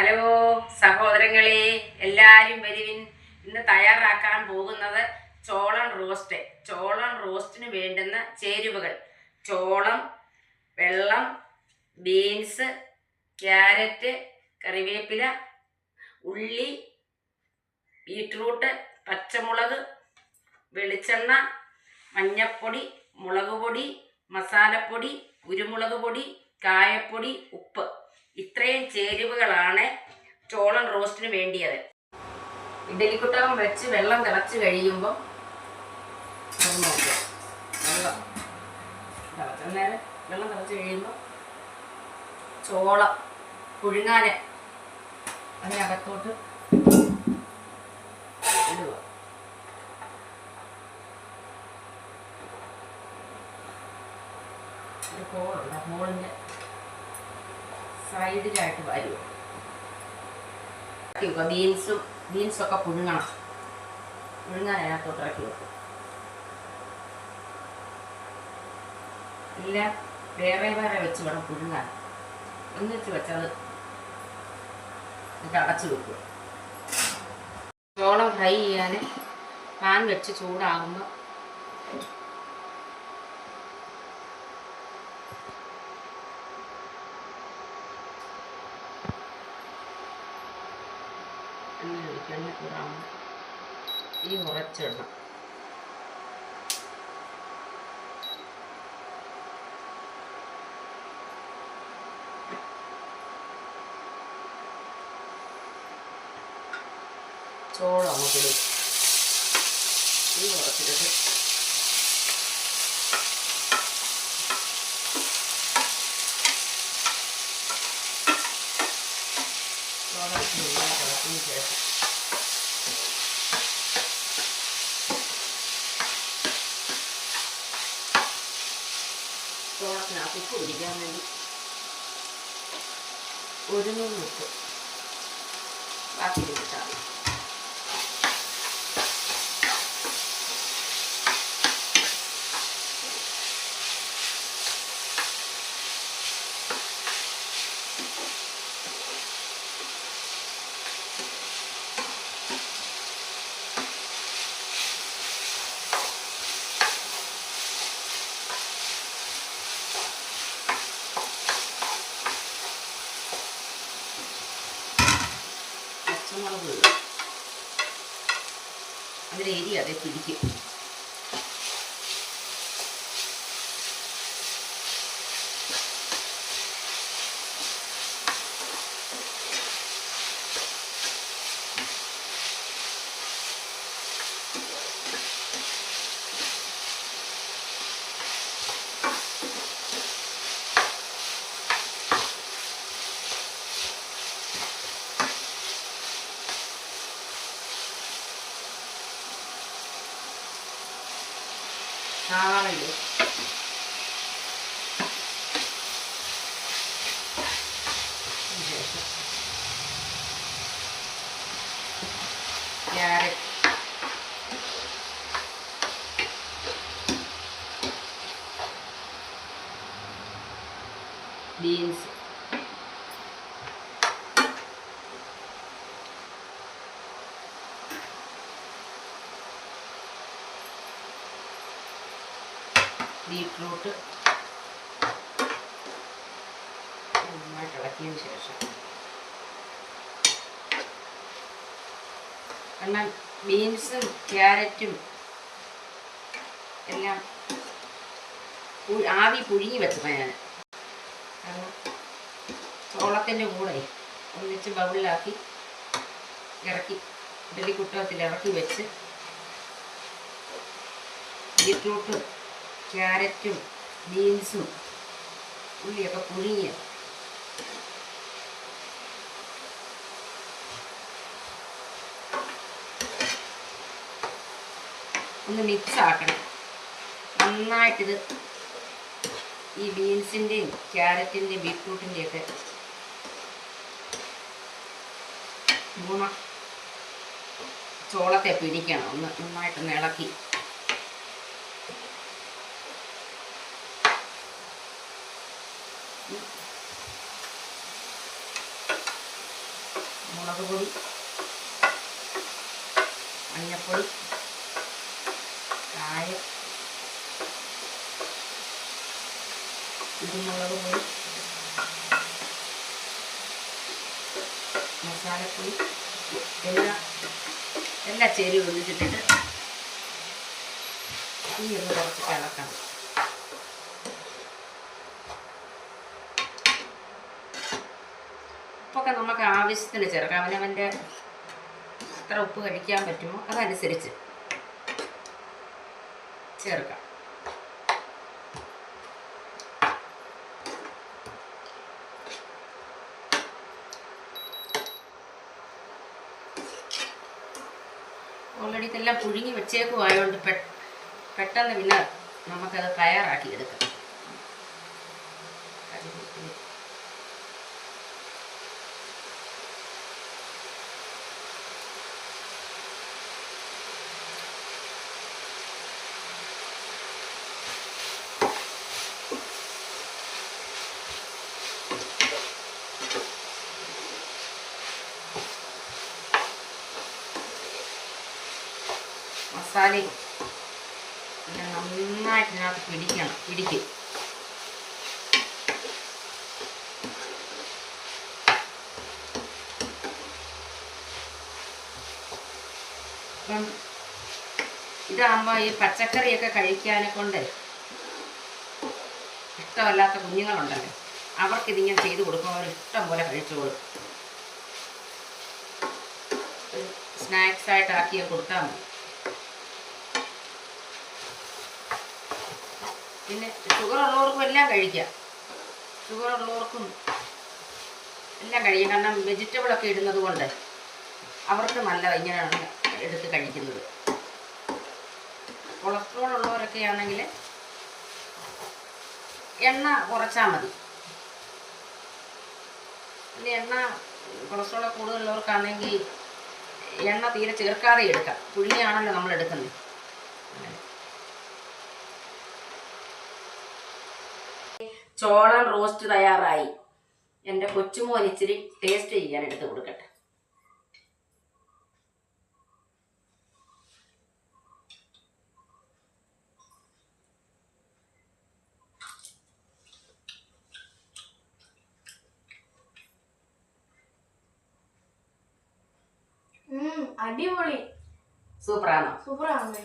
Hello സഹോദരങ്ങളെ, എല്ലാവരും വരുവിൻ. ഇന്ന് തയ്യാറാക്കാൻ പോകുന്നത് ചോളം റോസ്റ്റിന് വേണ്ടുന്ന ചേരുവകൾ: ചോളം, വെള്ളം, ബീൻസ്, ക്യാരറ്റ്, കറിവേപ്പില, ഉള്ളി, ബീറ്റ്റൂട്ട്, പച്ചമുളക്, വെളിച്ചെണ്ണ, മഞ്ഞൾപ്പൊടി, മുളക് പൊടി, മസാലപ്പൊടി, കുരുമുളക് പൊടി, കായപ്പൊടി, ഉപ്പ്. ഇത്രയും ചേരുവകളാണ് ചോളം റോസ്റ്റിന് വേണ്ടിയത്. ഇഡലിക്കുട്ടകം വെച്ച് വെള്ളം തിളച്ച് കഴിയുമ്പോൾ വെള്ളം തിളച്ച് കഴിയുമ്പോൾ ചോളം പുഴുങ്ങാൻ അതിനകത്തോട്ട് ഇടുക. ഒരു ഹോളുണ്ട്, ആ ഹോളിൻ്റെ സൈഡിലായിട്ട് വരുക. ബീൻസൊക്കെ പുഴുങ്ങാൻ അതിനകത്തോട്ട് ഇറക്കി വെക്കും. എല്ലാം വേറെ വെച്ച് വേണം പുഴുങ്ങാൻ. ഒന്നിച്ച് വെച്ചത് അടച്ചു വെക്കുക. ചോളം ഫ്രൈ ചെയ്യാൻ പാൻ വെച്ച് ചൂടാകുമ്പോൾ എണ്ണ ചൂടാകുമ്പോൾ ഈ കുറച്ചിടണം. ചോളം അങ്ങോട്ട് ഈ കുറച്ചിട്ട് ചോളം തിളച്ചതിന് ശേഷം ചോളത്തിനകത്ത് ഉപ്പ് പിടിക്കാൻ വേണ്ടി ഒരു നുള്ളുപ്പ് ബാക്കി പിടിച്ചാൽ മതി. പച്ചമുളക് അതിലേരി അതേ പിടിക്കും. സവാളയില് ക്യാരറ്റ്, ബീൻസ്, ബീറ്റ്റൂട്ട് നന്നായിട്ട് ഇളക്കിയതിന് ശേഷം എന്നാൽ ബീൻസും ക്യാരറ്റും എല്ലാം ആവി പുഴുങ്ങി വെച്ചപ്പോൾ ഞാൻ കാരണം ചോളത്തിൻ്റെ കൂടെ ഒന്നിച്ച് ബൗളിലാക്കി ഇറക്കി ഇഡലിക്കുട്ടകത്തിൽ ഇറക്കി വെച്ച് ബീറ്റ്റൂട്ടും ക്യാരറ്റും ബീൻസും ഉള്ളിയൊക്കെ പുഴുങ്ങിയ ഒന്ന് മിക്സ് ആക്കണം. നന്നായിട്ടിത് ഈ ബീൻസിൻ്റെയും ക്യാരറ്റിൻ്റെയും ബീറ്റ്റൂട്ടിൻ്റെയൊക്കെ ഗുണം ചോളത്തെ പിടിക്കണം. നന്നായിട്ടൊന്ന് ഇളക്കി മുളക് പൊടി, മഞ്ഞൾപ്പൊടി, കായം, കുരുമുളക് പൊടി, മസാലപ്പൊടി എല്ലാ ചേരുവ ഒന്നിച്ചിട്ടിട്ട് ഈ ഒന്ന് കുറച്ച് ഇളക്കണം. ഉപ്പൊക്കെ നമുക്ക് ആവശ്യത്തിന് ചേർക്കാം. അവനവൻ്റെ എത്ര ഉപ്പ് കഴിക്കാൻ പറ്റുമോ അതനുസരിച്ച് ചേർക്കാം. ഓൾറെഡി ഇതെല്ലാം പുഴുങ്ങി വെച്ചേക്കുമായതുകൊണ്ട് പെട്ടെന്ന് പിന്നെ നമുക്കത് തയ്യാറാക്കി എടുക്കാം. മസാലയും പിന്നെ നന്നായിട്ട് ഇതിനകത്ത് പിടിക്കും. അപ്പം ഇതാകുമ്പോൾ ഈ പച്ചക്കറിയൊക്കെ കഴിക്കാനെ കൊണ്ട് ഇഷ്ടമല്ലാത്ത കുഞ്ഞുങ്ങളുണ്ടല്ലോ, അവർക്കിതിങ്ങനെ ചെയ്ത് കൊടുക്കുമ്പോൾ അവർ ഇഷ്ടം പോലെ കഴിച്ചോളും. സ്നാക്സ് ആയിട്ടാക്കിയ കൊടുത്താൽ മതി. പിന്നെ ഷുഗർ ഉള്ളവർക്കും എല്ലാം കഴിക്കാം. ഷുഗർ ഉള്ളവർക്കും എല്ലാം കഴിക്കാം. കാരണം വെജിറ്റബിളൊക്കെ ഇടുന്നത് കൊണ്ട് അവർക്ക് നല്ല ഇങ്ങനെയാണ് എടുത്ത് കഴിക്കുന്നത്. കൊളസ്ട്രോൾ ഉള്ളവരൊക്കെ ആണെങ്കിൽ എണ്ണ കുറച്ചാൽ മതി. പിന്നെ എണ്ണ കൊളസ്ട്രോൾ കൂടുതലുള്ളവർക്കാണെങ്കിൽ എണ്ണ തീരെ ചേർക്കാതെ എടുക്കാം. പുഴുങ്ങിയാണല്ലോ നമ്മൾ എടുക്കുന്നത്. ചോളം റോസ്റ്റ് തയ്യാറായി. എൻ്റെ കൊച്ചുമോൻ ഇച്ചിരി ടേസ്റ്റ് ചെയ്യാൻ എടുത്ത് കൊടുക്കട്ടെ. അടിപൊളി. സൂപ്പറാണോ? സൂപ്പറാണല്ലേ.